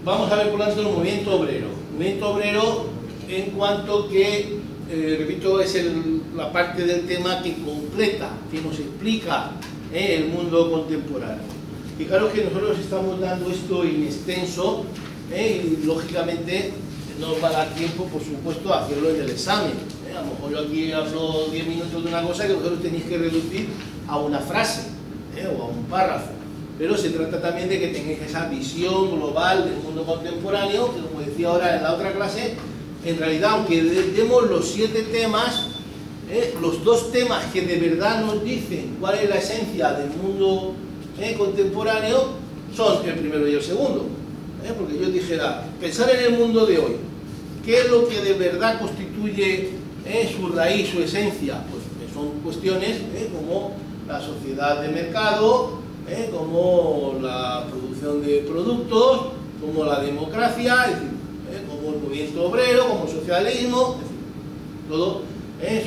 vamos a ver por lo tanto el movimiento obrero. El movimiento obrero en cuanto que, repito, es la parte del tema que completa, que nos explica el mundo contemporáneo. Fijaros que nosotros estamos dando esto en extenso y lógicamente no va a dar tiempo, por supuesto, a hacerlo en el examen. A lo mejor yo aquí hablo 10 minutos de una cosa que vosotros tenéis que reducir a una frase o a un párrafo. Pero se trata también de que tengáis esa visión global del mundo contemporáneo, que como decía ahora en la otra clase, en realidad, aunque demos los 7 temas, los 2 temas que de verdad nos dicen cuál es la esencia del mundo contemporáneo son el primero y el segundo. Porque yo dijera, pensar en el mundo de hoy, ¿qué es lo que de verdad constituye su raíz, su esencia? Pues que son cuestiones como la sociedad de mercado, como la producción de productos, como la democracia, es decir, como el movimiento obrero, como el socialismo, es decir, todo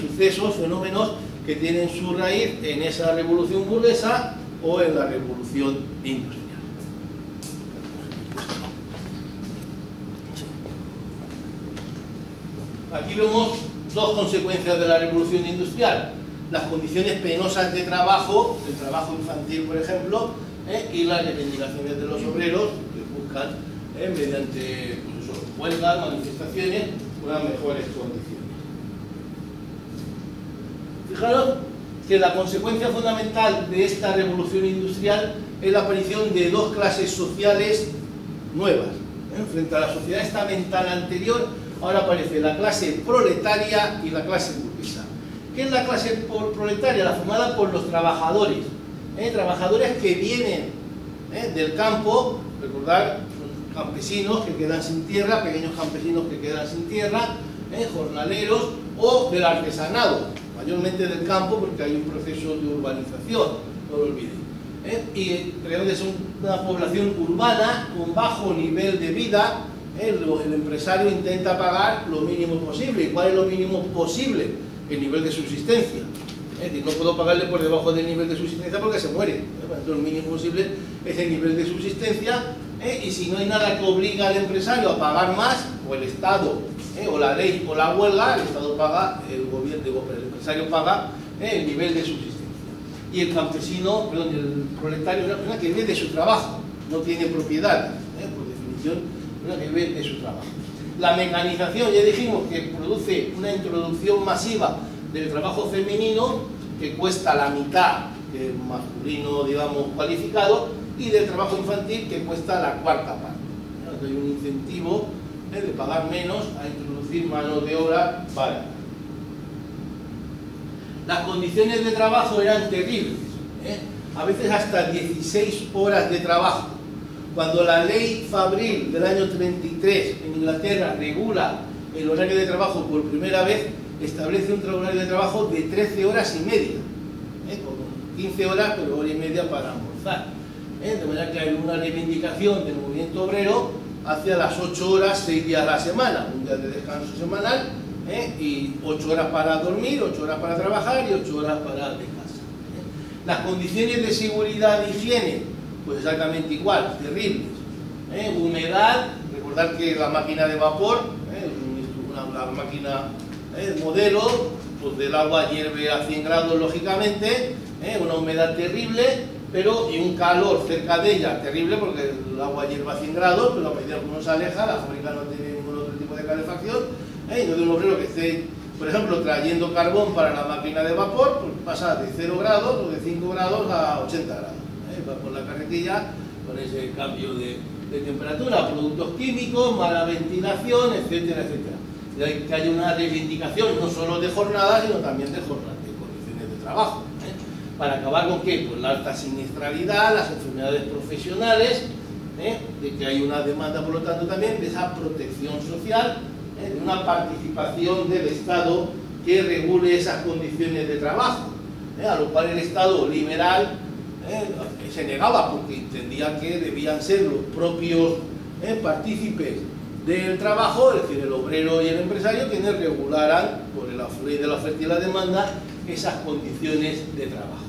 sucesos, fenómenos que tienen su raíz en esa revolución burguesa o en la revolución industrial. Aquí vemos 2 consecuencias de la revolución industrial: las condiciones penosas de trabajo, el trabajo infantil, por ejemplo, y las reivindicaciones de los obreros que buscan, mediante pues, huelgas, manifestaciones, unas mejores condiciones. Fijaros que la consecuencia fundamental de esta revolución industrial es la aparición de 2 clases sociales nuevas. Frente a la sociedad estamental anterior, ahora aparece la clase proletaria y la clase burguesa. ¿Qué es la clase proletaria? La formada por los trabajadores, trabajadores que vienen del campo, recordar, son campesinos que quedan sin tierra, pequeños campesinos que quedan sin tierra, jornaleros, o del artesanado, mayormente del campo porque hay un proceso de urbanización, no lo olviden. Y realmente es una población urbana con bajo nivel de vida. El empresario intenta pagar lo mínimo posible. ¿Y cuál es lo mínimo posible? El nivel de subsistencia. No puedo pagarle por debajo del nivel de subsistencia porque se muere. Entonces, lo mínimo posible es el nivel de subsistencia. Y si no hay nada que obliga al empresario a pagar más, o el Estado, o la ley o la huelga, el Estado paga, el empresario paga el nivel de subsistencia. Y el campesino, perdón, el proletario es una persona que vive de su trabajo, no tiene propiedad, por definición, una que vive de su trabajo. La mecanización, ya dijimos que produce una introducción masiva del trabajo femenino que cuesta la mitad que el masculino, digamos, cualificado, y del trabajo infantil que cuesta la 4ª parte. Entonces hay un incentivo de pagar menos a introducir mano de obra barata. Las condiciones de trabajo eran terribles, a veces hasta 16 horas de trabajo. Cuando la ley Fabril del año 33 en Inglaterra regula el horario de trabajo por primera vez, establece un horario de trabajo de 13 horas y media, con 15 horas pero hora y media para almorzar. De manera que hay una reivindicación del movimiento obrero hacia las 8 horas, 6 días a la semana, un día de descanso semanal, y 8 horas para dormir, 8 horas para trabajar y 8 horas para descansar. Las condiciones de seguridad e higiene, pues exactamente igual, terribles. Humedad, recordar que la máquina de vapor, la máquina modelo, pues del agua hierve a 100 grados lógicamente, una humedad terrible, pero y un calor cerca de ella terrible porque el agua hierve a 100 grados, pero a medida que uno se aleja, la fábrica no tiene ningún otro tipo de calefacción. Entonces un obrero que esté, por ejemplo, trayendo carbón para la máquina de vapor, pues pasa de 0 grados o de 5 grados a 80 grados. Va por la carretilla con ese cambio de temperatura, productos químicos, mala ventilación, etcétera, etcétera. Y hay que haya una reivindicación no solo de jornada, sino también de condiciones de trabajo. Para acabar con ¿qué? Pues la alta siniestralidad, las enfermedades profesionales, de que hay una demanda, por lo tanto, también de esa protección social, de una participación del Estado que regule esas condiciones de trabajo, a lo cual el Estado liberal se negaba porque entendía que debían ser los propios partícipes del trabajo, es decir, el obrero y el empresario, quienes regularan por la ley de la oferta y la demanda esas condiciones de trabajo.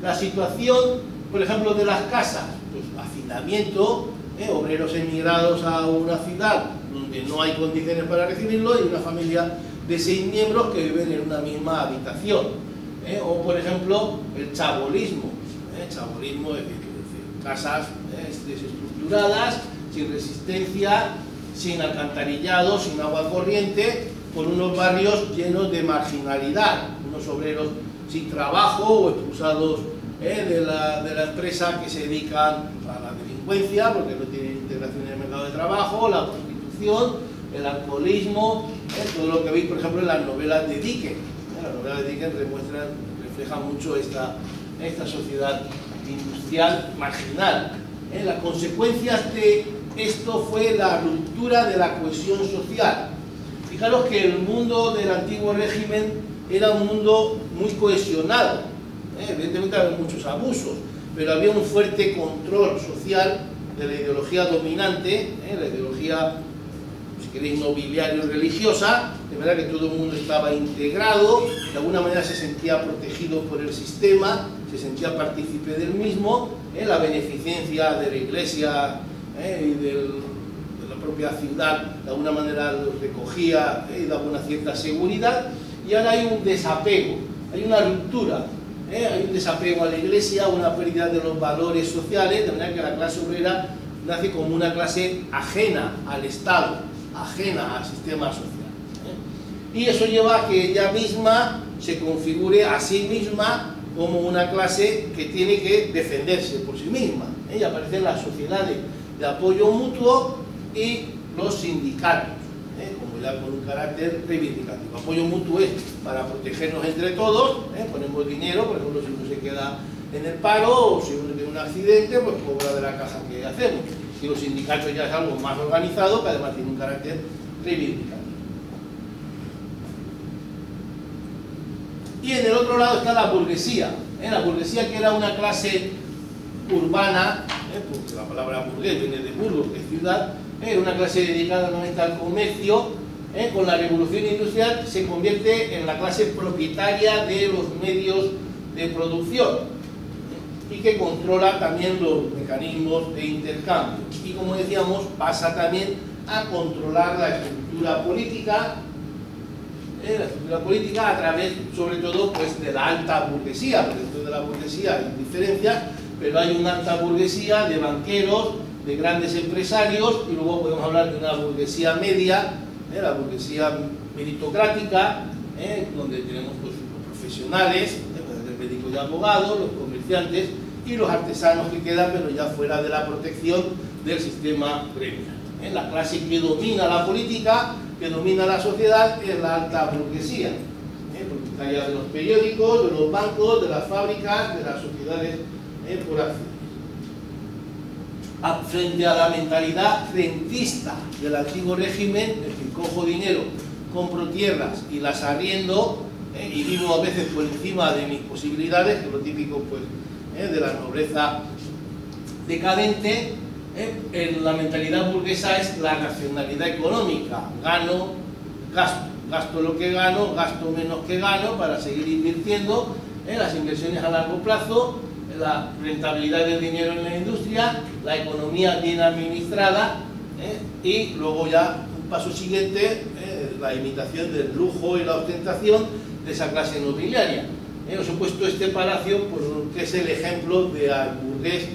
La situación, por ejemplo, de las casas, pues hacinamiento, obreros emigrados a una ciudad donde no hay condiciones para recibirlo y una familia de 6 miembros que viven en una misma habitación. O por ejemplo el chabolismo. Chabolismo es decir, casas desestructuradas, sin resistencia, sin alcantarillado, sin agua corriente, por unos barrios llenos de marginalidad, unos obreros sin trabajo o expulsados de la empresa, que se dedican a la delincuencia porque no tienen integración en el mercado de trabajo, la prostitución, el alcoholismo, todo lo que veis por ejemplo en las novelas de Dickens. Las novelas de Dickens reflejan mucho esta sociedad industrial marginal. Las consecuencias de esto fue la ruptura de la cohesión social. Fijaros que el mundo del antiguo régimen era un mundo muy cohesionado. Evidentemente había muchos abusos, pero había un fuerte control social de la ideología dominante, la ideología, si queréis, nobiliario-religiosa, de verdad que todo el mundo estaba integrado, de alguna manera se sentía protegido por el sistema, se sentía partícipe del mismo, la beneficencia de la iglesia y de la propia ciudad de alguna manera los recogía y daba una cierta seguridad. Y ahora hay un desapego, hay una ruptura, hay un desapego a la iglesia, una pérdida de los valores sociales, de manera que la clase obrera nace como una clase ajena al Estado, ajena al sistema social. Y eso lleva a que ella misma se configure a sí misma como una clase que tiene que defenderse por sí misma. Y aparecen las sociedades de apoyo mutuo y los sindicatos, como ya con un carácter reivindicativo. Apoyo mutuo es para protegernos entre todos, ponemos dinero, por ejemplo, si uno se queda en el paro o si uno tiene un accidente, pues cobra de la caja que hacemos. Y los sindicatos ya es algo más organizado, que además tiene un carácter reivindicativo. Y en el otro lado está la burguesía, la burguesía que era una clase urbana, porque la palabra burgués viene de Burgos, que es ciudad, era una clase dedicada nuevamente al comercio. Con la revolución industrial se convierte en la clase propietaria de los medios de producción y que controla también los mecanismos de intercambio. Y como decíamos, pasa también a controlar la estructura política, a través, sobre todo, pues, de la alta burguesía, porque dentro de la burguesía hay diferencias, pero hay una alta burguesía de banqueros, de grandes empresarios, y luego podemos hablar de una burguesía media, la burguesía meritocrática, donde tenemos pues, los profesionales, los médicos y abogados, los comerciantes y los artesanos que quedan, pero ya fuera de la protección del sistema gremial. La clase que domina la política, que domina la sociedad, es la alta burguesía, propietaria de los periódicos, de los bancos, de las fábricas, de las sociedades por acciones. Frente a la mentalidad rentista del antiguo régimen, es decir, cojo dinero, compro tierras y las arriendo, y vivo a veces por encima de mis posibilidades, que es lo típico pues, de la nobleza decadente. La mentalidad burguesa es la racionalidad económica: gano, gasto lo que gano, gasto menos que gano para seguir invirtiendo, las inversiones a largo plazo, la rentabilidad del dinero en la industria, la economía bien administrada, y luego ya un paso siguiente, la imitación del lujo y la ostentación de esa clase nobiliaria. Os he puesto este palacio porque es el ejemplo de al burgués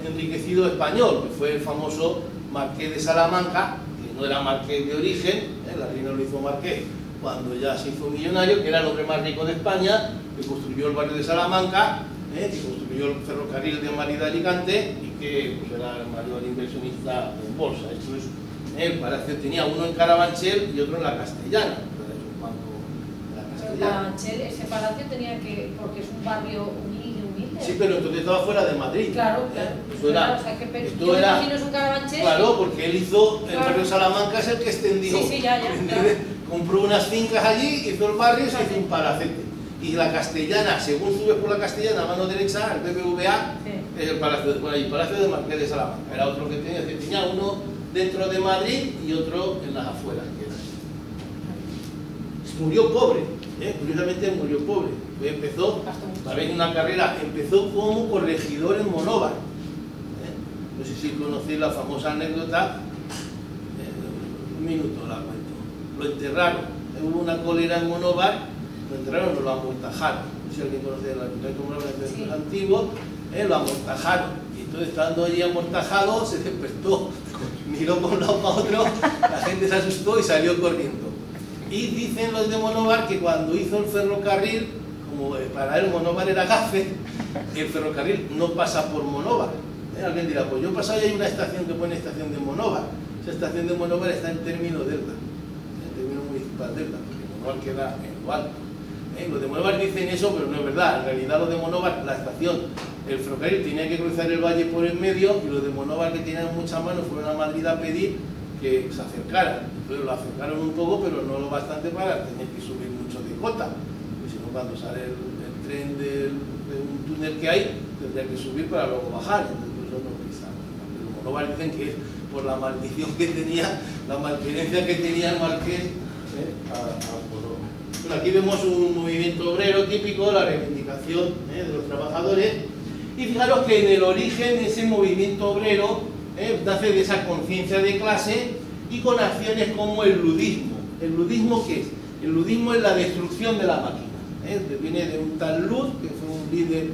enriquecido español, que fue el famoso Marqués de Salamanca, que no era marqués de origen, la reina lo hizo marqués cuando ya se hizo millonario, que era el hombre más rico de España, que construyó el barrio de Salamanca, que construyó el ferrocarril de Madrid a Alicante y que pues, era el mayor inversionista en bolsa. Esto es, el palacio tenía uno en Carabanchel y otro en la Castellana. Carabanchel, ese palacio tenía que, porque es un barrio humilde. Sí, pero entonces estaba fuera de Madrid. Claro, claro. O sea, esto era, es un Carabanchel. Claro, porque él hizo, el barrio Salamanca es el que extendió. Sí, ya. Compró unas fincas allí, hizo el barrio y se hizo un palacete. Y la Castellana, según subes por la Castellana, a mano derecha, el BBVA, es el palacio, bueno, el palacio de Marqués de Salamanca. Era otro que tenía uno dentro de Madrid y otro en las afueras. Murió pobre, curiosamente murió pobre. Empezó, tal vez una carrera, empezó como corregidor en Monóvar. No sé si conocéis la famosa anécdota, un minuto la cuento. Lo enterraron, hubo una cólera en Monóvar, lo enterraron o lo amortajaron. No sé si alguien conoce la anécdota antigua, lo amortajaron. Y entonces, estando allí amortajado, se despertó, miró por un lado para otro, la gente se asustó y salió corriendo. Y dicen los de Monóvar que cuando hizo el ferrocarril, como para él Monóvar era gafe, el ferrocarril no pasa por Monóvar. Alguien dirá, pues yo he pasado y hay una estación que pone estación de Monóvar. Esa estación de Monóvar está en término delta, en término municipal delta, porque Monóvar queda en lo alto. Los de Monóvar dicen eso, pero no es verdad. En realidad los de Monóvar, la estación, el ferrocarril tenía que cruzar el valle por el medio, y los de Monóvar, que tenían muchas manos, fueron a Madrid a pedir que se acercaran. Entonces lo acercaron un poco, pero no lo bastante para tener que subir mucho de cota. Porque si no, cuando sale el tren de un túnel que hay, tendría que subir para luego bajar. Entonces eso no pisaron. Los Monóvar dicen que es por la maldición que tenía, la malquerencia que tenía el marqués a Monóvar. Bueno, aquí vemos un movimiento obrero típico, la reivindicación de los trabajadores. Y fijaros que en el origen ese movimiento obrero nace de esa conciencia de clase y con acciones como el ludismo. ¿El ludismo qué es? El ludismo es la destrucción de la máquina. Viene de un tal Lud, que fue un líder,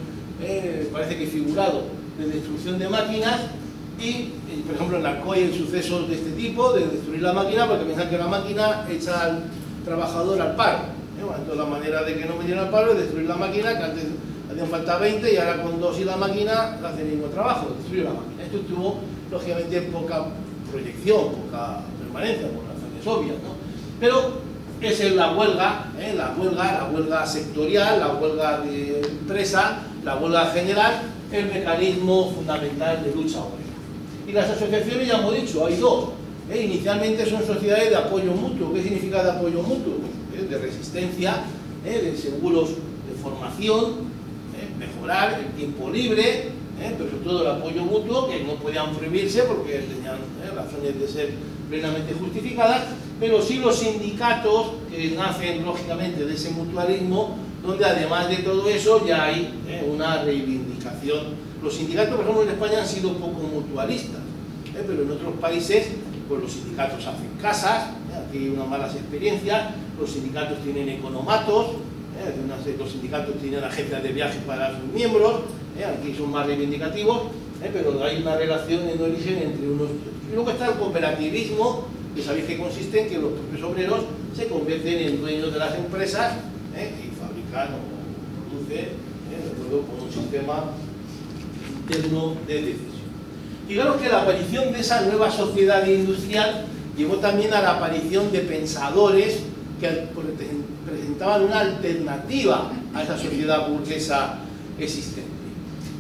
parece que figurado, de destrucción de máquinas. Y, por ejemplo, en Alcoy hay sucesos de este tipo, de destruir la máquina, porque piensan que la máquina echa al trabajador al paro. Bueno, entonces la manera de que no me dieran al paro es destruir la máquina, que antes hacían falta 20 y ahora con 2 y la máquina hace el mismo trabajo, destruir la máquina. Esto tuvo, lógicamente, poca proyección, poca permanencia, por razones obvias, ¿no? Pero esa es la huelga, la huelga sectorial, la huelga de empresa, la huelga general, el mecanismo fundamental de lucha obrera. Y las asociaciones, ya hemos dicho, hay dos. Inicialmente son sociedades de apoyo mutuo. ¿Qué significa de apoyo mutuo? De resistencia, de seguros de formación, mejorar el tiempo libre, pero sobre todo el apoyo mutuo, que no podían prohibirse porque tenían razones de ser plenamente justificadas, pero sí los sindicatos que nacen lógicamente de ese mutualismo, donde además de todo eso ya hay una reivindicación. Los sindicatos, por ejemplo, en España han sido poco mutualistas, pero en otros países pues los sindicatos hacen casas, aquí hay unas malas experiencias, los sindicatos tienen economatos, los sindicatos tienen agencias de viajes para sus miembros, aquí son más reivindicativos, pero hay una relación en origen entre unos y otros. Y luego está el cooperativismo, que sabéis que consiste en que los propios obreros se convierten en dueños de las empresas y fabrican o producen, de acuerdo con un sistema interno de decisión. Fijaros que la aparición de esa nueva sociedad industrial llevó también a la aparición de pensadores que presentaban una alternativa a esa sociedad burguesa existente.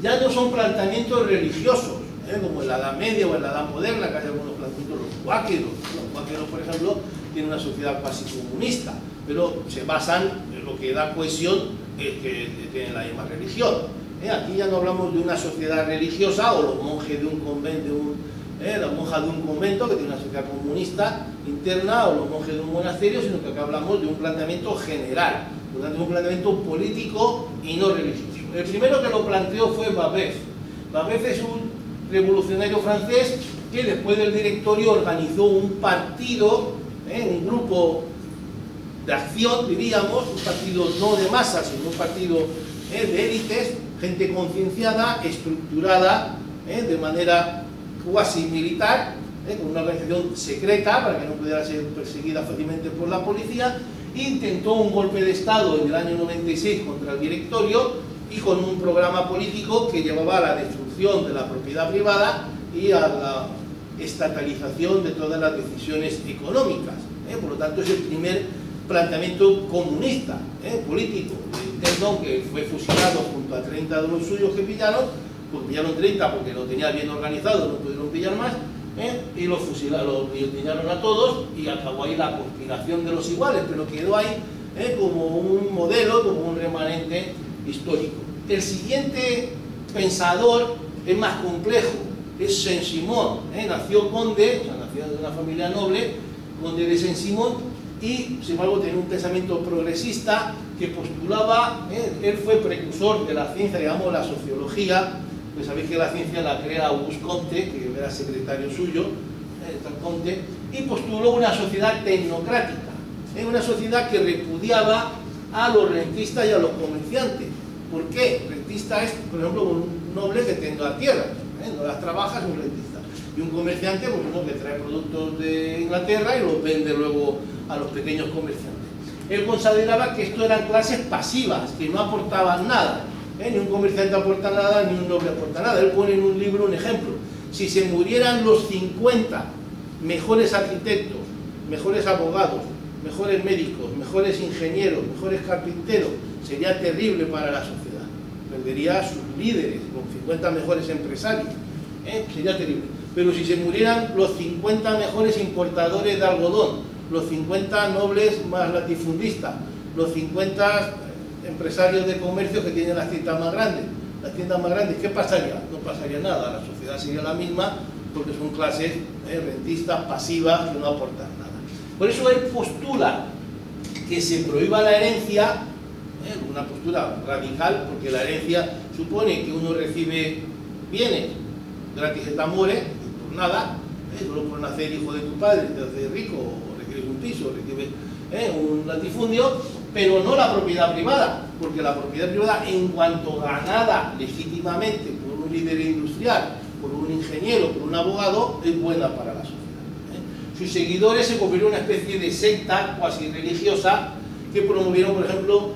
Ya no son planteamientos religiosos, como en la Edad Media o en la Edad Moderna, que hay algunos planteamientos, los cuáqueros, por ejemplo, tienen una sociedad casi comunista, pero se basan en lo que da cohesión, que tienen la misma religión. Aquí ya no hablamos de una sociedad religiosa o los monjes de un convento, la monja de un convento que tiene una sociedad comunista interna o los monjes de un monasterio, sino que acá hablamos de un planteamiento general, por lo tanto un planteamiento político y no religioso. El primero que lo planteó fue Babeuf. Babeuf es un revolucionario francés que después del directorio organizó un partido, un grupo de acción, diríamos, un partido no de masas, sino un partido de élites, gente concienciada, estructurada, de manera cuasi militar, con una organización secreta para que no pudiera ser perseguida fácilmente por la policía. Intentó un golpe de Estado en el año 96 contra el directorio y con un programa político que llevaba a la destrucción de la propiedad privada y a la estatalización de todas las decisiones económicas. Por lo tanto, es el primer planteamiento comunista, político, interno, que fue fusilado junto a 30 de los suyos que pillaron, pues pillaron 30 porque lo tenía bien organizado, no pudieron pillar más, y los fusilaron, los guillotinaron a todos y acabó ahí la conspiración de los iguales, pero quedó ahí como un modelo, como un remanente histórico. El siguiente pensador es más complejo, es Saint-Simon, nació conde, o sea, nació de una familia noble, conde de Saint-Simon, y sin embargo tenía un pensamiento progresista que postulaba, él fue precursor de la ciencia, digamos la sociología, pues sabéis que la ciencia la crea Auguste Comte, que era secretario suyo, Comte, y postuló una sociedad tecnocrática, una sociedad que repudiaba a los rentistas y a los comerciantes. ¿Por qué? Rentista es, por ejemplo, un noble que tenga tierras, no las trabaja, es un rentista. Y un comerciante, pues uno que trae productos de Inglaterra y los vende luego a los pequeños comerciantes. Él consideraba que esto eran clases pasivas, que no aportaban nada. Ni un comerciante aporta nada, ni un noble aporta nada. Él pone en un libro un ejemplo. Si se murieran los 50 mejores arquitectos, mejores abogados, mejores médicos, mejores ingenieros, mejores carpinteros, sería terrible para la sociedad. Perdería a sus líderes, los 50 mejores empresarios. Sería terrible. Pero si se murieran los 50 mejores importadores de algodón, los 50 nobles más latifundistas, los 50 empresarios de comercio que tienen las tiendas más grandes, ¿qué pasaría? No pasaría nada, la sociedad sería la misma, porque son clases rentistas, pasivas, que no aportan nada. Por eso él postula que se prohíba la herencia, una postura radical, porque la herencia supone que uno recibe bienes gratis et amore, por nada, solo por nacer hijo de tu padre, te haces rico, o recibes un piso, recibes un latifundio, pero no la propiedad privada, porque la propiedad privada, en cuanto ganada legítimamente por un líder industrial, por un ingeniero, por un abogado, es buena para la sociedad. Sus seguidores se convirtieron en una especie de secta cuasi religiosa que promovieron, por ejemplo,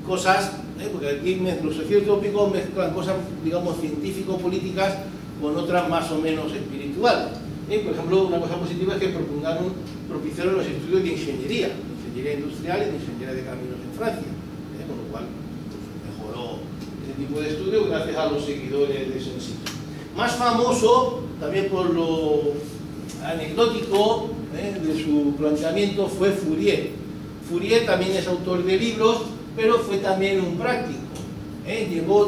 cosas, porque aquí los sociotópicos mezclan cosas, digamos, científico-políticas con otras más o menos espirituales. Por ejemplo, una cosa positiva es que propiciaron los estudios de ingeniería industrial y de ingeniería de caminos en Francia, con lo cual pues, mejoró ese tipo de estudio gracias a los seguidores de Saint-Cyr. Más famoso, también por lo anecdótico de su planteamiento, fue Fourier. Fourier también es autor de libros, pero fue también un práctico.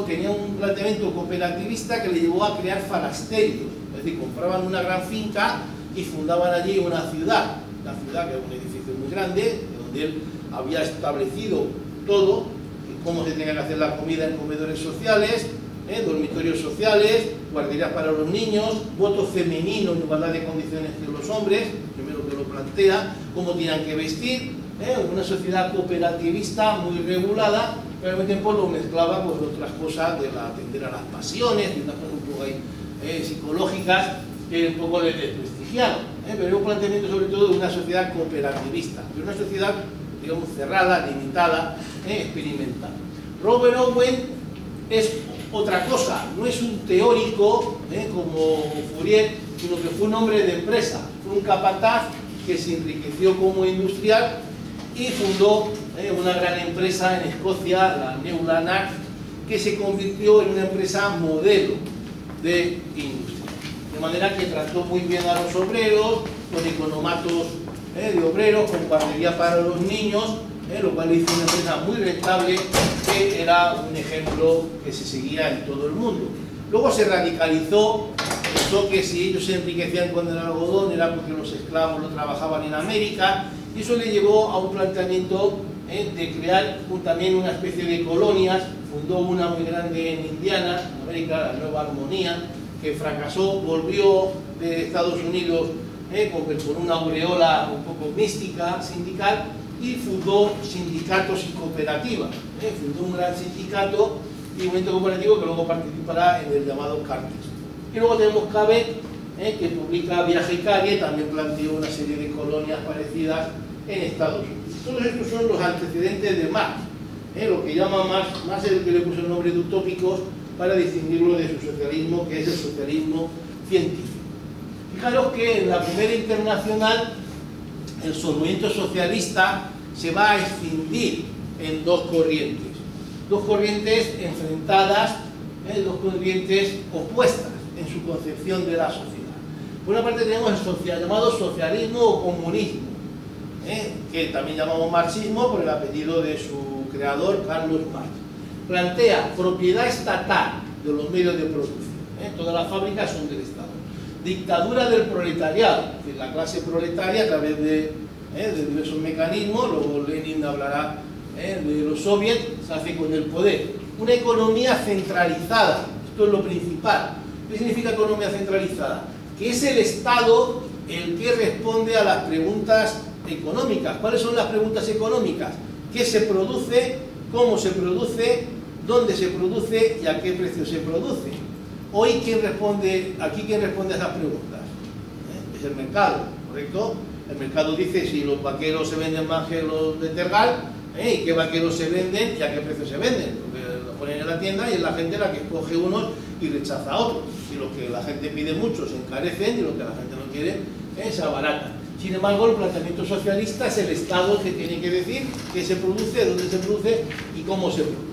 Tenía un planteamiento cooperativista que le llevó a crear falasterios, es decir, compraban una gran finca y fundaban allí una ciudad que era un edificio muy grande, donde él había establecido todo, cómo se tenía que hacer la comida en comedores sociales, dormitorios sociales, guarderías para los niños, voto femenino en igualdad de condiciones que los hombres, primero que lo plantea, cómo tenían que vestir, una sociedad cooperativista muy regulada, pero al mismo tiempo lo mezclaba con otras cosas de atender a las pasiones, y unas cosas un poco ahí, psicológicas, que un poco le desprestigiaron. Pero es un planteamiento sobre todo de una sociedad cooperativista, de una sociedad, digamos, cerrada, limitada, experimental. Robert Owen es otra cosa, no es un teórico como Fourier, sino que fue un hombre de empresa, fue un capataz que se enriqueció como industrial y fundó una gran empresa en Escocia, la Neulanak, que se convirtió en una empresa modelo de industria. De manera que trató muy bien a los obreros, con economatos de obreros, con guardería para los niños, lo cual hizo una empresa muy rentable, que era un ejemplo que se seguía en todo el mundo. Luego se radicalizó, pensó que si ellos se enriquecían con el algodón era porque los esclavos lo trabajaban en América, y eso le llevó a un planteamiento de crear también una especie de colonias. Fundó una muy grande en Indiana, en América, la Nueva Armonía, que fracasó, volvió de Estados Unidos con una aureola un poco mística, sindical, y fundó sindicatos y cooperativas. Fundó un gran sindicato y un movimiento cooperativo que luego participará en el llamado Cartes. Y luego tenemos Cabet, que publica Viaje y Calle, también planteó una serie de colonias parecidas en Estados Unidos. Todos estos son los antecedentes de Marx, lo que llama Marx es el que le puso el nombre de utópicos para distinguirlo de su socialismo, que es el socialismo científico. Fijaros que en la primera internacional el movimiento socialista se va a escindir en dos corrientes enfrentadas, dos corrientes opuestas en su concepción de la sociedad. Por una parte tenemos el llamado socialismo o comunismo, que también llamamos marxismo por el apellido de su creador, Carlos Marx. Plantea propiedad estatal de los medios de producción, todas las fábricas son del Estado. Dictadura del proletariado, es decir, la clase proletaria a través de diversos mecanismos, luego Lenin hablará de los soviets, se hace con el poder. Una economía centralizada, Esto es lo principal. ¿Qué significa economía centralizada? Que es el Estado el que responde a las preguntas económicas. ¿Cuáles son las preguntas económicas? ¿Qué se produce? ¿Cómo se produce? ¿Dónde se produce? ¿Y a qué precio se produce? Hoy, ¿quién responde a esas preguntas? Es el mercado, ¿correcto? El mercado dice si los vaqueros se venden más que los de Tergal, y qué vaqueros se venden y a qué precio se venden, porque lo ponen en la tienda y es la gente la que escoge unos y rechaza a otros. Y los que la gente pide mucho se encarecen y los que la gente no quiere se abaratan. Sin embargo, el planteamiento socialista es el Estado que tiene que decir qué se produce, dónde se produce y cómo se produce.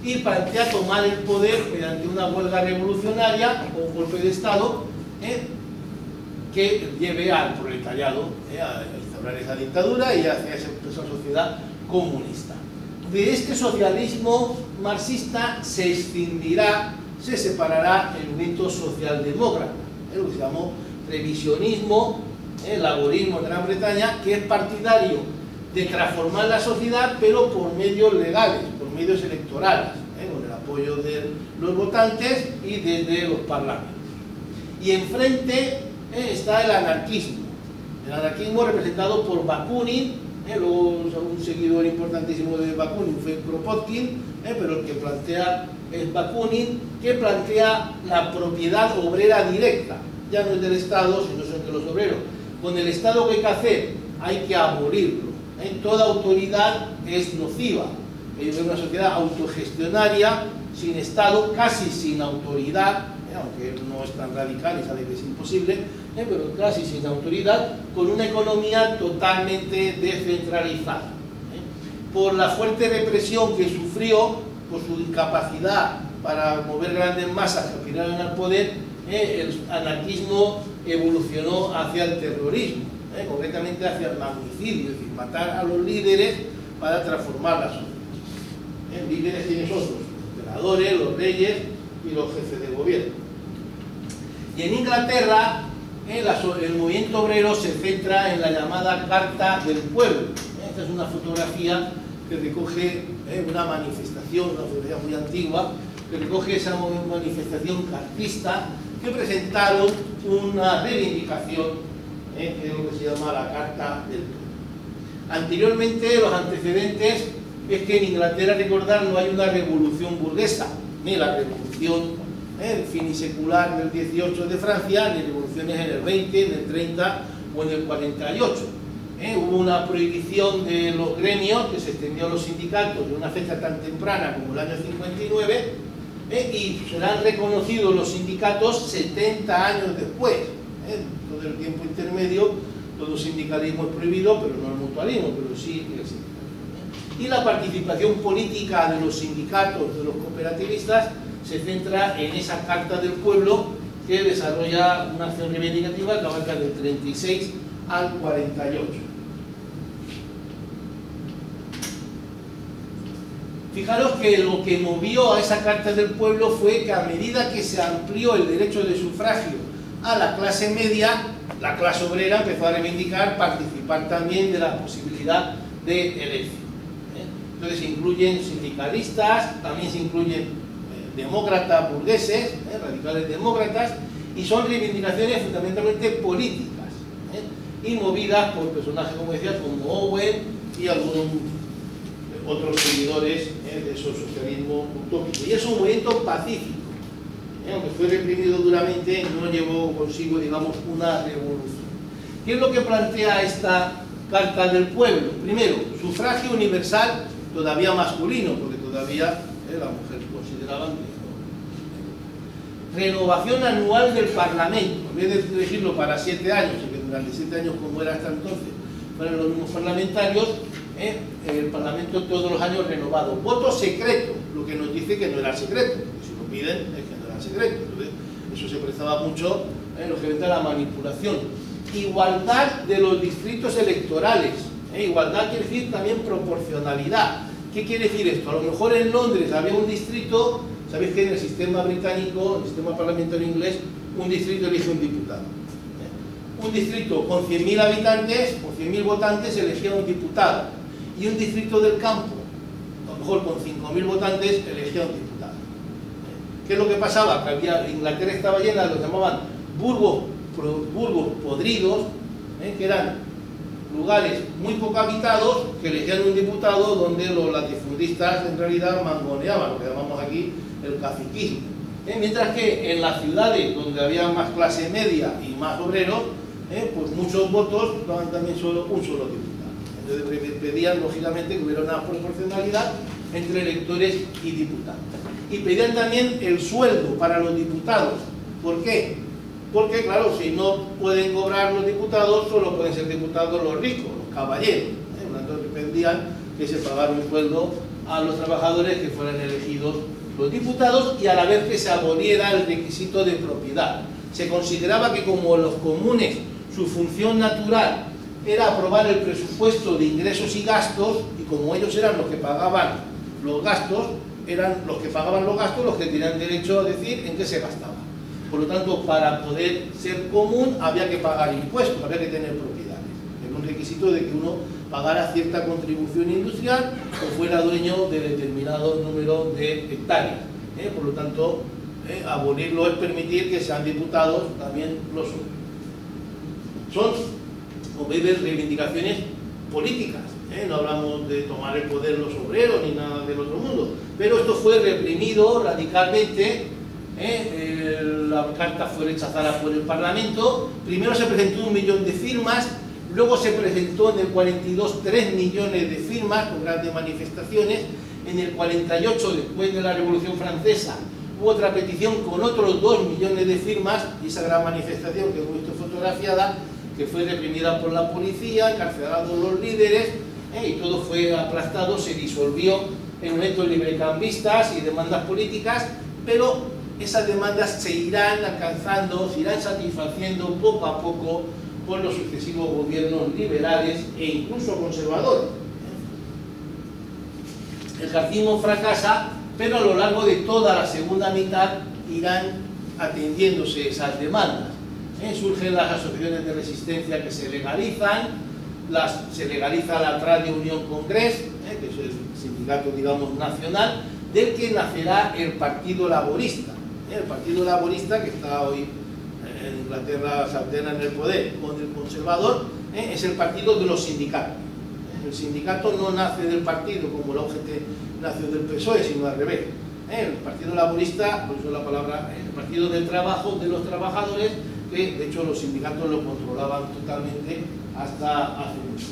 Y plantea tomar el poder mediante una huelga revolucionaria o un golpe de Estado que lleve al proletariado a instaurar esa dictadura y hacia esa sociedad comunista. De este socialismo marxista se escindirá, se separará el movimiento socialdemócrata, lo que se llamó revisionismo, el laborismo en Gran Bretaña, que es partidario de transformar la sociedad, pero por medios legales, por medios electorales, con el apoyo de los votantes y desde los parlamentos. Y enfrente está el anarquismo representado por Bakunin, luego un seguidor importantísimo de Bakunin fue Kropotkin, pero el que plantea es Bakunin, que plantea la propiedad obrera directa, ya no es del Estado, sino es de los obreros. Con el Estado, ¿qué hay que hacer? Hay que abolirlo. Toda autoridad es nociva. Es una sociedad autogestionaria, sin Estado, casi sin autoridad, aunque no es tan radical y sabe que es imposible, pero casi sin autoridad, con una economía totalmente descentralizada. Por la fuerte represión que sufrió, por su incapacidad para mover grandes masas que aspiraran al poder, el anarquismo evolucionó hacia el terrorismo, concretamente hacia el magnicidio, es decir, matar a los líderes para transformar la sociedad. Líderes tienen otros, los emperadores, los reyes y los jefes de gobierno. Y en Inglaterra, el movimiento obrero se centra en la llamada Carta del Pueblo. Esta es una fotografía que recoge una manifestación muy antigua, que recoge esa manifestación cartista, que presentaron una reivindicación, que es lo que se llama la Carta del Pueblo. Anteriormente, los antecedentes es que en Inglaterra, recordar, no hay una revolución burguesa, ni la revolución finisecular del 18 de Francia, ni revoluciones en el 20, en el 30 o en el 48. Hubo una prohibición de los gremios que se extendió a los sindicatos de una fecha tan temprana como el año 59, y serán reconocidos los sindicatos 70 años después. Todo el tiempo intermedio, todo sindicalismo es prohibido, pero no el mutualismo, pero sí el sindicalismo. Y la participación política de los sindicatos, de los cooperativistas, se centra en esa Carta del Pueblo que desarrolla una acción reivindicativa que abarca del 36 al 48. Fijaros que lo que movió a esa Carta del Pueblo fue que a medida que se amplió el derecho de sufragio a la clase media, la clase obrera empezó a reivindicar participar también de la posibilidad de elección. Entonces se incluyen sindicalistas, también se incluyen demócratas burgueses, radicales demócratas, y son reivindicaciones fundamentalmente políticas, y movidas por personajes, como decía, como Owen y algunos otros seguidores de esos socialismo utópico. Y es un movimiento pacífico, aunque fue reprimido duramente, no llevó consigo, digamos, una revolución. ¿Qué es lo que plantea esta Carta del Pueblo? Primero, sufragio universal, todavía masculino, porque todavía la mujer consideraban que renovación anual del Parlamento, en vez de elegirlo para 7 años, y que durante 7 años, como era hasta entonces, fueron los mismos parlamentarios, el Parlamento todos los años renovado. Voto secreto, lo que nos dice que no era secreto, porque si lo piden es que no era secreto. Entonces, eso se prestaba mucho, lógicamente, a la manipulación. Igualdad de los distritos electorales, igualdad quiere decir también proporcionalidad. ¿Qué quiere decir esto? A lo mejor en Londres había un distrito, sabéis que en el sistema británico, en el sistema parlamentario inglés, un distrito elige un diputado. Un distrito con 100.000 habitantes, con 100.000 votantes, elegía un diputado. Y un distrito del campo, a lo mejor con 5.000 votantes, elegía un diputado. ¿Qué es lo que pasaba? Que Inglaterra estaba llena de lo que llamaban burgos podridos, que eran lugares muy poco habitados, que elegían un diputado donde los latifundistas en realidad mangoneaban, lo que llamamos aquí el caciquismo. Mientras que en las ciudades donde había más clase media y más obreros, pues muchos votos daban también solo un solo diputado. Entonces pedían lógicamente que hubiera una proporcionalidad entre electores y diputados. Y pedían también el sueldo para los diputados. ¿Por qué? Porque claro, si no pueden cobrar los diputados, solo pueden ser diputados los ricos, los caballeros. Entonces pedían que se pagara un sueldo a los trabajadores que fueran elegidos los diputados y a la vez que se aboliera el requisito de propiedad. Se consideraba que como los comunes, su función natural era aprobar el presupuesto de ingresos y gastos, y como ellos eran los que pagaban los gastos, eran los que pagaban los gastos los que tenían derecho a decir en qué se gastaba. Por lo tanto, para poder ser común había que pagar impuestos, había que tener propiedades. Era un requisito de que uno pagara cierta contribución industrial o fuera dueño de determinado número de hectáreas. Por lo tanto, abolirlo es permitir que sean diputados también los obreros. Son, como veis, reivindicaciones políticas. No hablamos de tomar el poder los obreros ni nada del otro mundo, pero esto fue reprimido radicalmente. La carta fue rechazada por el Parlamento. Primero se presentó 1 millón de firmas, luego se presentó en el 42 3 millones de firmas con grandes manifestaciones. En el 48, después de la Revolución Francesa, hubo otra petición con otros 2 millones de firmas, y esa gran manifestación que hemos visto fotografiada, que fue reprimida por la policía, encarcelados los líderes, y todo fue aplastado, se disolvió en momentos librecambistas y demandas políticas, pero esas demandas se irán alcanzando, se irán satisfaciendo poco a poco por los sucesivos gobiernos liberales e incluso conservadores. El carlismo fracasa, pero a lo largo de toda la segunda mitad irán atendiéndose esas demandas. Surgen las asociaciones de resistencia que se legalizan, se legaliza la Trade Union Congress, que es el sindicato, digamos, nacional, del que nacerá el Partido Laborista. El Partido Laborista, que está hoy en Inglaterra, se alterna en el poder con el conservador, es el partido de los sindicatos. El sindicato no nace del partido como la UGT nació del PSOE, sino al revés. El Partido Laborista, por eso la palabra, el Partido del Trabajo, de los trabajadores, que de hecho los sindicatos lo controlaban totalmente hasta hace mucho.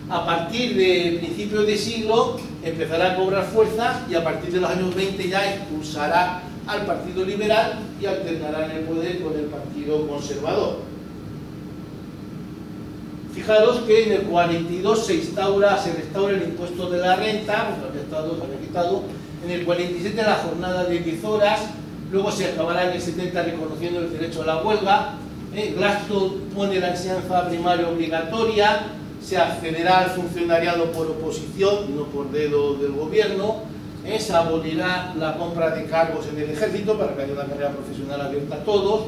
A partir de principios de siglo empezará a cobrar fuerza y a partir de los años 20 ya expulsará al Partido Liberal y alternará en el poder con el Partido Conservador. Fijaros que en el 42 se restaura el impuesto de la renta, porque se había quitado. En el 47 la jornada de 10 horas, luego se acabará en el 70 reconociendo el derecho a la huelga. Gladstone pone la enseñanza primaria obligatoria, se accederá al funcionariado por oposición, no por dedo del gobierno. Se abolirá la compra de cargos en el ejército para que haya una carrera profesional abierta a todos.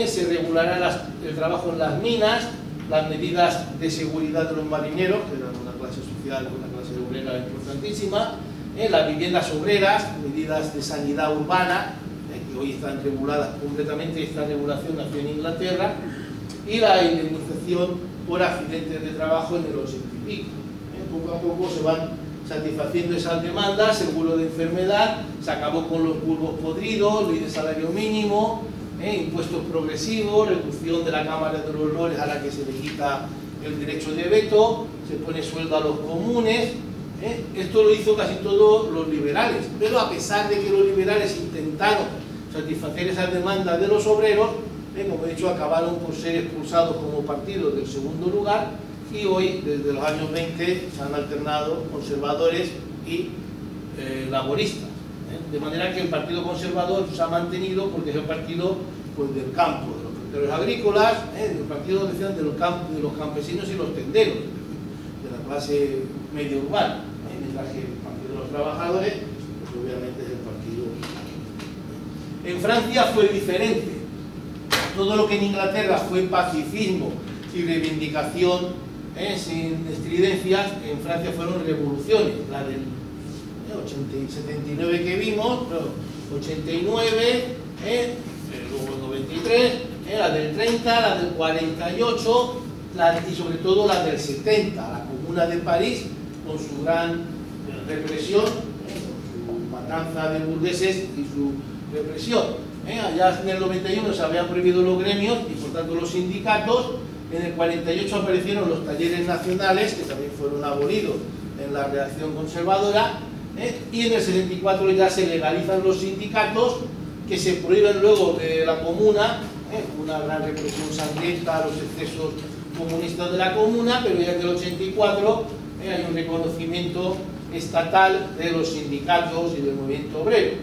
Se regulará el trabajo en las minas, las medidas de seguridad de los marineros, que eran una clase social, una clase obrera importantísima, las viviendas obreras, medidas de sanidad urbana, que hoy están reguladas completamente, esta regulación nació en Inglaterra, y la indemnización por accidentes de trabajo en el 80 y pico. Poco a poco se van satisfaciendo esas demandas, seguro de enfermedad, se acabó con los burgos podridos, ley de salario mínimo, impuestos progresivos, reducción de la Cámara de los Lores a la que se le quita el derecho de veto, se pone sueldo a los comunes. Esto lo hizo casi todos los liberales, pero a pesar de que los liberales intentaron satisfacer esas demandas de los obreros, como he dicho, acabaron por ser expulsados como partido del segundo lugar, y hoy, desde los años 20, se han alternado conservadores y laboristas. De manera que el Partido Conservador se ha mantenido porque es el partido, pues, del campo, de los productores agrícolas, el partido, decían, de los campesinos y los tenderos, de la clase medio urbana, mientras que el Partido de los Trabajadores, pues obviamente es el partido. En Francia fue diferente. Todo lo que en Inglaterra fue pacifismo y reivindicación sin estridencias, en Francia fueron revoluciones. La del 79 que vimos, pero 89, luego el 93, la del 30, la del 48, y sobre todo la del 70, la Comuna de París, con su gran represión, con su matanza de burgueses y su represión. Allá en el 91 se habían prohibido los gremios y por tanto los sindicatos. En el 48 aparecieron los talleres nacionales, que también fueron abolidos en la reacción conservadora, y en el 74 ya se legalizan los sindicatos, que se prohíben luego de la Comuna, una gran represión sangrienta a los excesos comunistas de la Comuna, pero ya en el 84 hay un reconocimiento estatal de los sindicatos y del movimiento obrero,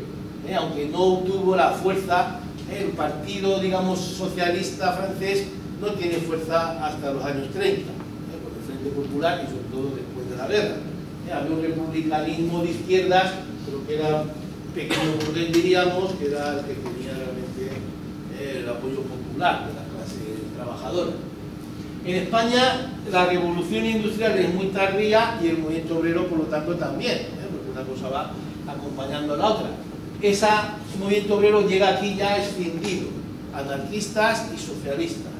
aunque no tuvo la fuerza, el partido, digamos, socialista francés no tiene fuerza hasta los años 30, por el Frente Popular y sobre todo después de la guerra. Había un republicanismo de izquierdas, pero que era pequeño burgués, diríamos, que era el que tenía realmente el apoyo popular de la clase trabajadora. En España la revolución industrial es muy tardía y el movimiento obrero, por lo tanto, también, porque una cosa va acompañando a la otra. Ese movimiento obrero llega aquí ya escindido, anarquistas y socialistas.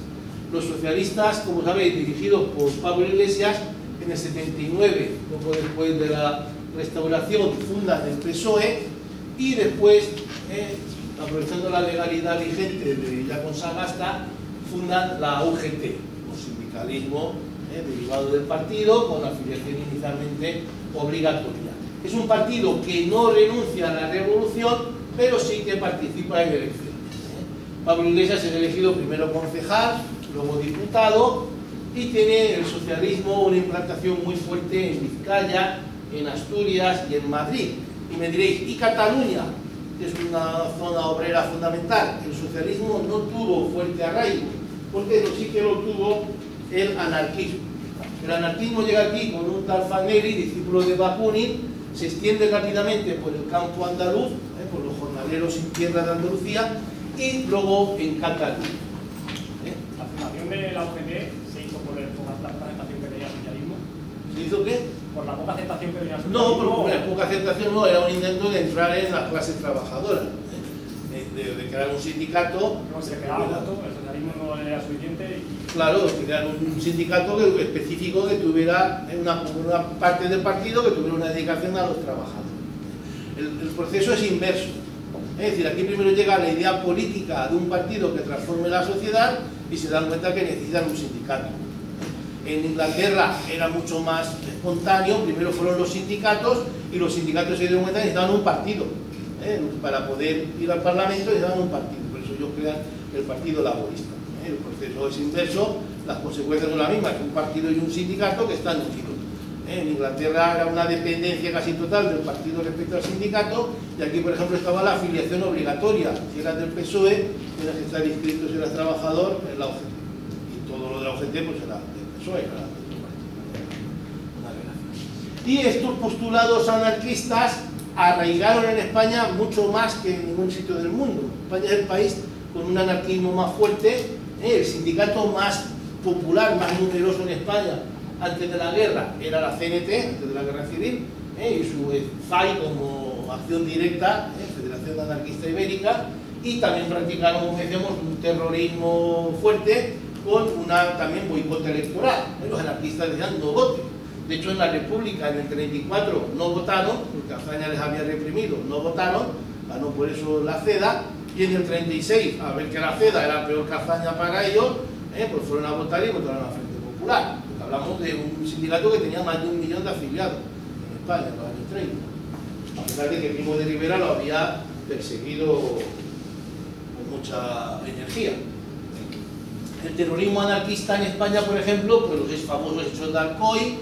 Los socialistas, como sabéis, dirigidos por Pablo Iglesias, en el 79, poco después de la restauración, fundan el PSOE y después, aprovechando la legalidad vigente de ya con Sagasta, fundan la UGT, el sindicalismo derivado del partido, con afiliación inicialmente obligatoria. Es un partido que no renuncia a la revolución, pero sí que participa en elecciones. Pablo Iglesias es elegido primero concejal, luego diputado, y tiene el socialismo una implantación muy fuerte en Vizcaya, en Asturias y en Madrid. Y me diréis, ¿y Cataluña? Que es una zona obrera fundamental. El socialismo no tuvo fuerte arraigo, porque sí que lo tuvo el anarquismo. El anarquismo llega aquí con un tal Fanelli, discípulo de Bakunin, se extiende rápidamente por el campo andaluz, por los jornaleros sin tierra de Andalucía, y luego en Cataluña. La fundación de la UGT se hizo por la poca aceptación que tenía el socialismo. ¿Se hizo qué? Por la poca aceptación que tenía el socialismo. No, por la poca aceptación no, era un intento de entrar en las clases trabajadoras, de crear un sindicato. No, se quedaba corto, el socialismo no era suficiente. Claro, crear un sindicato específico que tuviera una parte del partido que tuviera una dedicación a los trabajadores. El proceso es inverso. Es decir, aquí primero llega la idea política de un partido que transforme la sociedad y se dan cuenta que necesitan un sindicato. En Inglaterra era mucho más espontáneo, primero fueron los sindicatos y los sindicatos se dieron cuenta que necesitaban un partido. Para poder ir al Parlamento necesitaban un partido, por eso ellos crean el Partido Laborista. El proceso es inverso, las consecuencias son las mismas, que un partido y un sindicato que están unidos. En Inglaterra era una dependencia casi total del partido respecto al sindicato, y aquí, por ejemplo, estaba la afiliación obligatoria. Si eras del PSOE, tenías que estar inscrito si eras trabajador en la UGT. Y todo lo de la UGT pues era del PSOE, era una relación. Y estos postulados anarquistas arraigaron en España mucho más que en ningún sitio del mundo. España es el país con un anarquismo más fuerte, el sindicato más popular, más numeroso en España antes de la guerra era la CNT, antes de la guerra civil, y su FAI como acción directa, Federación Anarquista Ibérica, y también practicaron, como decíamos, un terrorismo fuerte con también boicot electoral. Los anarquistas decían no voten. De hecho, en la República, en el 34, no votaron, porque Azaña les había reprimido, no votaron, ganó por eso la CEDA, y en el 36, a ver que la CEDA era peor que Azaña para ellos, pues fueron a votar y votaron a la Frente Popular. Hablamos de un sindicato que tenía más de 1 millón de afiliados en España en los años 30. A pesar de que Primo de Rivera lo había perseguido con mucha energía. El terrorismo anarquista en España, por ejemplo, pues los famosos hechos de Alcoy,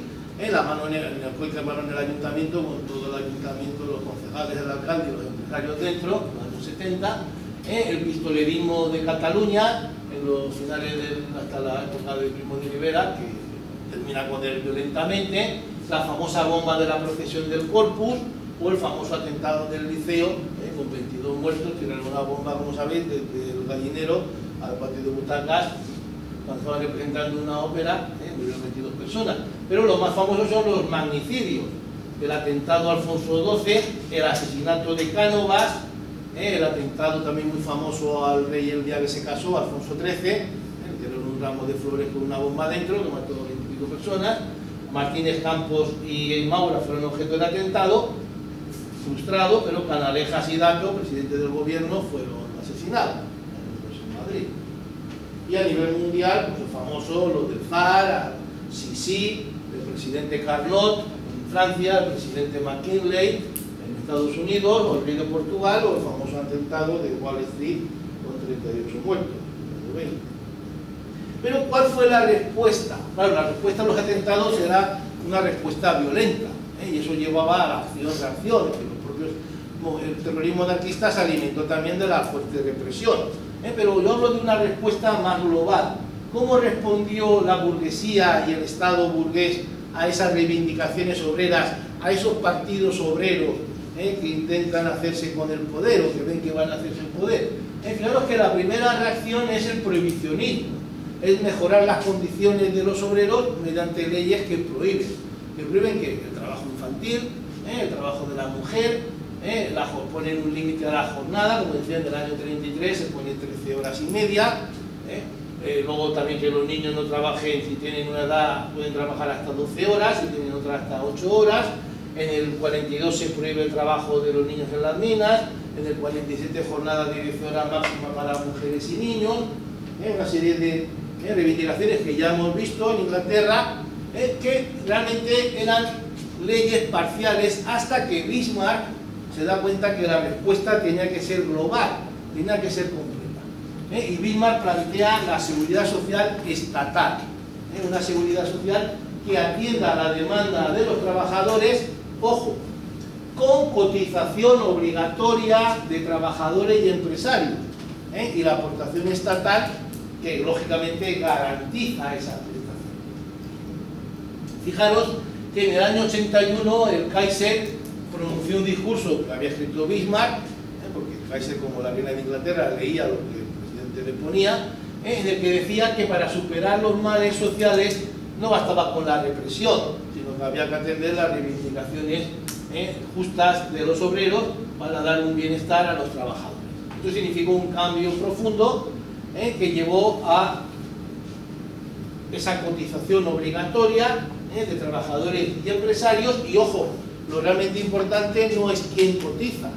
la mano en Alcoy quemaron el ayuntamiento, con todo el ayuntamiento, los concejales, el alcalde y los empresarios dentro, en los años 70, el pistolerismo de Cataluña, en los finales hasta la época de Primo de Rivera, que termina con él violentamente, la famosa bomba de la procesión del Corpus o el famoso atentado del Liceo, con 22 muertos, que era una bomba, como sabéis, desde el Gallinero al patio de Butacas, cuando estaban representando una ópera, murieron 22 personas. Pero los más famosos son los magnicidios, el atentado a Alfonso XII, el asesinato de Cánovas, el atentado también muy famoso al rey el día que se casó, Alfonso XIII, que era un ramo de flores con una bomba dentro, que mató a 20 y pico personas. Martínez Campos y Maura fueron objeto del atentado, frustrado, pero Canalejas y Dato, presidente del gobierno, fueron asesinados en Madrid. Y a nivel mundial, pues famoso los del FAR, Sisi, el presidente Carnot en Francia, el presidente McKinley en Estados Unidos, o el rey de Portugal, o el famoso atentado de Wall Street con 38 muertos. Pero ¿cuál fue la respuesta? Claro, la respuesta a los atentados era una respuesta violenta, y eso llevaba a la acción-reacción, el terrorismo anarquista se alimentó también de la fuerte represión. Pero yo hablo de una respuesta más global. ¿Cómo respondió la burguesía y el Estado burgués a esas reivindicaciones obreras, a esos partidos obreros que intentan hacerse con el poder o que ven que van a hacerse el poder? Fijaros que la primera reacción es el prohibicionismo, es mejorar las condiciones de los obreros mediante leyes que prohíben que el trabajo infantil, el trabajo de la mujer, ponen un límite a la jornada, como decían, del año 33 se pone 13 horas y media, luego también que los niños no trabajen, si tienen una edad pueden trabajar hasta 12 horas, si tienen otra hasta 8 horas, en el 42 se prohíbe el trabajo de los niños en las minas, en el 47 jornada de 10 horas máxima para mujeres y niños, una serie de reivindicaciones que ya hemos visto en Inglaterra, que realmente eran leyes parciales hasta que Bismarck se da cuenta que la respuesta tenía que ser global, tenía que ser completa. Y Bismarck plantea la seguridad social estatal, una seguridad social que atienda a la demanda de los trabajadores, ojo, con cotización obligatoria de trabajadores y empresarios, y la aportación estatal que lógicamente garantiza esa prestación. Fijaros que en el año 81 el Kaiser pronunció un discurso que había escrito Bismarck, porque el Kaiser, como la reina de Inglaterra, leía lo que el presidente le ponía, en el que decía que para superar los males sociales no bastaba con la represión, sino que había que atender las reivindicaciones justas de los obreros para dar un bienestar a los trabajadores. Esto significó un cambio profundo que llevó a esa cotización obligatoria de trabajadores y empresarios, y ojo, lo realmente importante no es quién cotiza,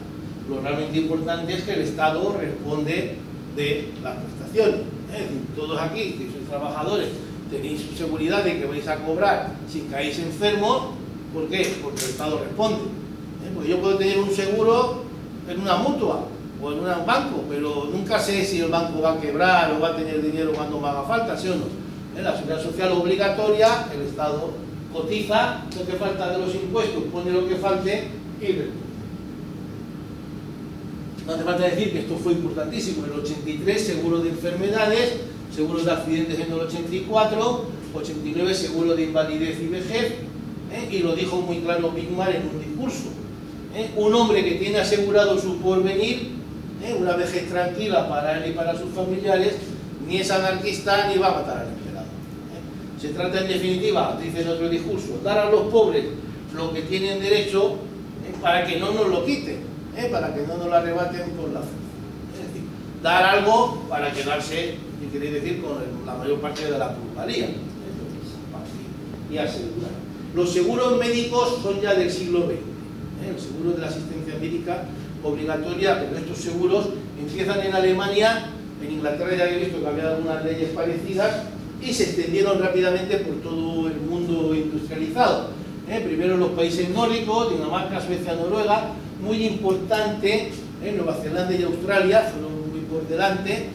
lo realmente importante es que el Estado responde de las prestaciones. Todos aquí, que sois trabajadores, tenéis seguridad de que vais a cobrar si caéis enfermos. ¿Por qué? Porque el Estado responde. Porque yo puedo tener un seguro en una mutua o en un banco, pero nunca sé si el banco va a quebrar o va a tener dinero cuando me haga falta, ¿sí o no? La seguridad social obligatoria, el Estado cotiza lo que falta de los impuestos, pone lo que falte y responde. No hace falta decir que esto fue importantísimo. En el 83, seguro de enfermedades, seguro de accidentes en el 84, 89, seguro de invalidez y vejez, y lo dijo muy claro Bismarck en un discurso. Un hombre que tiene asegurado su porvenir, una vejez tranquila para él y para sus familiares, ni es anarquista ni va a matar al emperador. Se trata en definitiva, dice en otro discurso, dar a los pobres lo que tienen derecho para que no nos lo quiten, para que no nos lo arrebaten por la fuerza. Es decir, dar algo para quedarse, y queréis decir, con la mayor parte de la plusvalía, y asegurar. Los seguros médicos son ya del siglo XX, el seguro de la asistencia médica obligatoria, pero estos seguros empiezan en Alemania, en Inglaterra ya habéis visto que había algunas leyes parecidas, y se extendieron rápidamente por todo el mundo industrializado. Primero en los países nórdicos, Dinamarca, Suecia, Noruega, muy importante, Nueva Zelanda y Australia fueron muy por delante,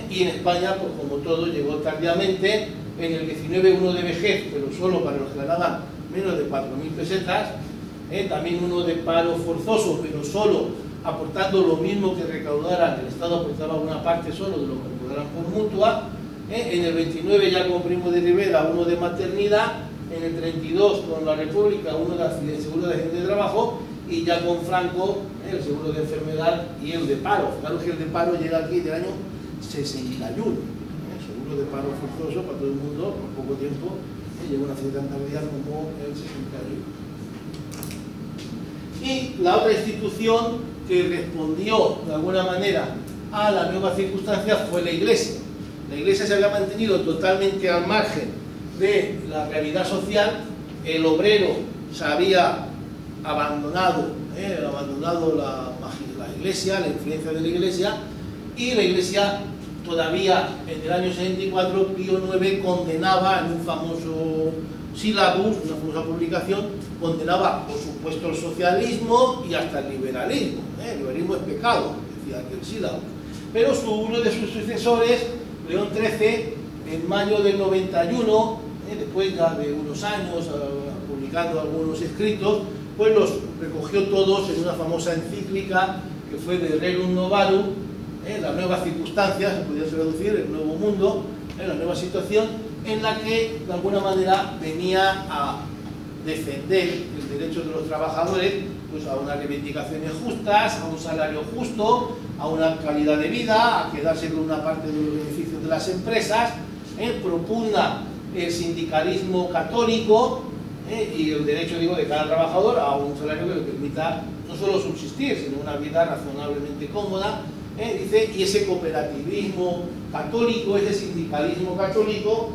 y en España, pues como todo, llegó tardíamente. En el 19 uno de vejez, pero solo para los que ganaban menos de 4.000 pesetas, también uno de paro forzoso, pero solo aportando lo mismo que recaudaran, el Estado aportaba una parte solo de lo que recaudaran por mutua. En el 29 ya con Primo de Rivera uno de maternidad, en el 32 con la República uno de seguro de accidente de trabajo, y ya con Franco el seguro de enfermedad y el de paro. Claro que el de paro llega aquí del año 61. De paro forzoso para todo el mundo por poco tiempo, llegó una cierta tardía como el 61. Y la otra institución que respondió de alguna manera a las nuevas circunstancias fue la Iglesia. La Iglesia se había mantenido totalmente al margen de la realidad social, el obrero se había abandonado la Iglesia, la influencia de la Iglesia, y la Iglesia todavía en el año 64, Pío IX condenaba en un famoso sílabus, una famosa publicación, condenaba por supuesto el socialismo y hasta el liberalismo. El liberalismo es pecado, decía aquel sílabus. Pero uno de sus sucesores, León XIII, en mayo del 91, después ya de unos años publicando algunos escritos, pues los recogió todos en una famosa encíclica que fue de Rerum Novarum, las nuevas circunstancias, se podría traducir, el nuevo mundo, la nueva situación, en la que de alguna manera venía a defender el derecho de los trabajadores pues a unas reivindicaciones justas, a un salario justo, a una calidad de vida, a quedarse con una parte de los beneficios de las empresas, propugna el sindicalismo católico y el derecho, digo, de cada trabajador a un salario que le permita no solo subsistir, sino una vida razonablemente cómoda. Dice, y ese cooperativismo católico, ese sindicalismo católico,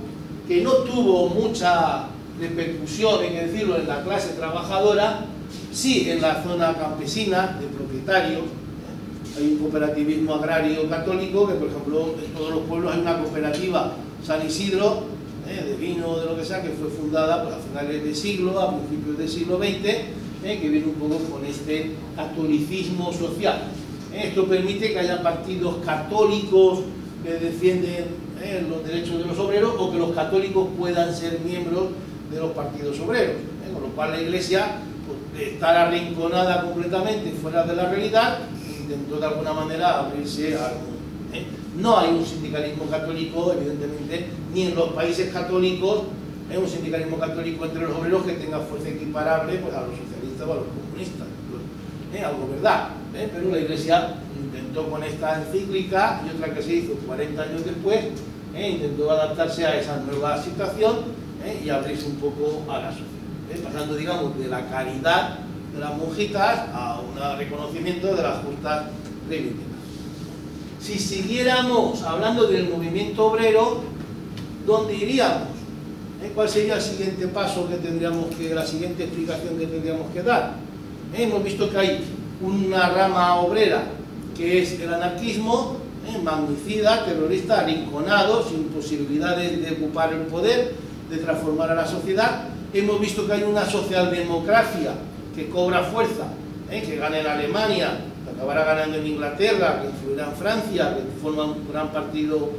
que no tuvo mucha repercusión, hay que decirlo, en la clase trabajadora, sí en la zona campesina, de propietarios. Hay un cooperativismo agrario católico, que por ejemplo en todos los pueblos hay una cooperativa San Isidro, de vino o de lo que sea, que fue fundada pues, a finales de siglo, a principios del siglo XX, que viene un poco con este catolicismo social. Esto permite que haya partidos católicos que defienden los derechos de los obreros, o que los católicos puedan ser miembros de los partidos obreros, con lo cual la Iglesia, pues, de estar arrinconada completamente fuera de la realidad, intentó de alguna manera abrirse al mundo. No hay un sindicalismo católico, evidentemente, ni en los países católicos, un sindicalismo católico entre los obreros que tenga fuerza equiparable pues, a los socialistas o a los comunistas. Algo verdad, pero la Iglesia intentó con esta encíclica y otra que se hizo 40 años después, intentó adaptarse a esa nueva situación y abrirse un poco a la sociedad, pasando, digamos, de la caridad de las monjitas a un reconocimiento de las justas reivindicaciones. Si siguiéramos hablando del movimiento obrero, ¿dónde iríamos? ¿Cuál sería el siguiente paso que tendríamos que, la siguiente explicación que tendríamos que dar? Hemos visto que hay una rama obrera que es el anarquismo, magnicida, terrorista, arrinconado, sin posibilidades de ocupar el poder, de transformar a la sociedad. Hemos visto que hay una socialdemocracia que cobra fuerza, que gana en Alemania, que acabará ganando en Inglaterra, que influirá en Francia, que forma un gran partido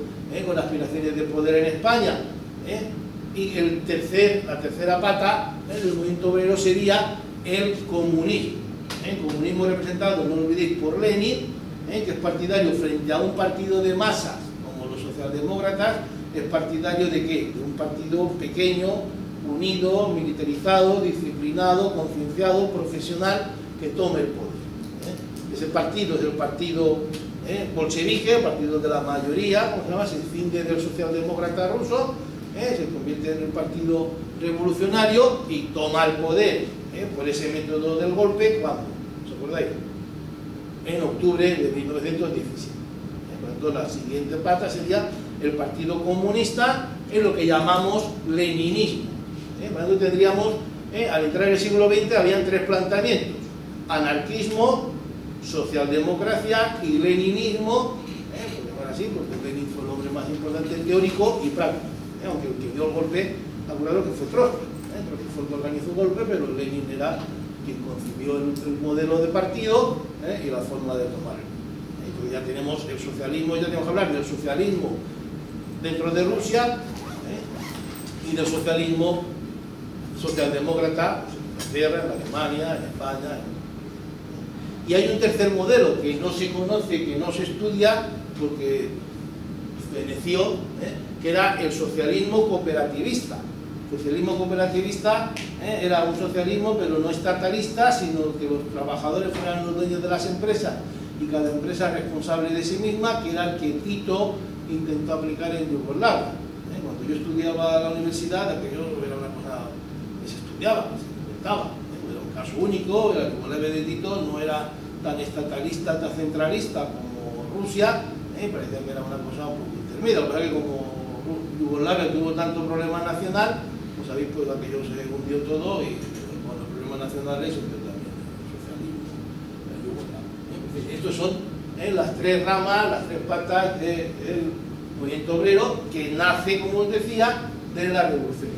con aspiraciones de poder en España. Y la tercera pata del movimiento obrero sería el comunismo. El comunismo representado, no lo olvidéis, por Lenin, que es partidario frente a un partido de masas como los socialdemócratas, es partidario de ¿qué? De un partido pequeño, unido, militarizado, disciplinado, concienciado, profesional, que tome el poder. Ese partido es el partido bolchevique, el partido de la mayoría, ¿cómo se llama? Se escinde del socialdemócrata ruso, se convierte en el partido revolucionario y toma el poder por ese método del golpe, ¿cuándo? ¿Os acordáis? En octubre de 1917. Por lo tanto, la siguiente pata sería el Partido Comunista, en lo que llamamos leninismo. Por lo tanto, tendríamos, al entrar en el siglo XX, habían tres planteamientos: anarquismo, socialdemocracia y leninismo, por llamar así, porque Lenin fue el hombre más importante teórico y práctico, aunque el que dio el golpe, acordado que fue Trotsky. Trotsky fue el que organizó el golpe, pero Lenin era quien concibió el modelo de partido y la forma de tomarlo. Entonces ya tenemos el socialismo, ya tenemos que hablar del socialismo dentro de Rusia y del socialismo socialdemócrata pues, en Inglaterra, en Alemania, en España. Y hay un tercer modelo que no se conoce, que no se estudia, porque feneció, que era el socialismo cooperativista. El socialismo cooperativista era un socialismo, pero no estatalista, sino que los trabajadores fueran los dueños de las empresas y cada empresa responsable de sí misma, que era el que Tito intentó aplicar en Yugoslavia. Cuando yo estudiaba en la universidad, aquello era una cosa que se estudiaba, que se inventaba. Era un caso único, la Yugoslavia de Tito no era tan estatalista, tan centralista como Rusia, parecía que era una cosa un poco intermedia. Lo que pasa es que como Yugoslavia tuvo tanto problema nacional, pues sabéis, pues aquello se hundió todo y con los problemas nacionales se hundió también el socialismo yugoslavo. Estos son las tres ramas, las tres patas del movimiento obrero que nace, como os decía, de la Revolución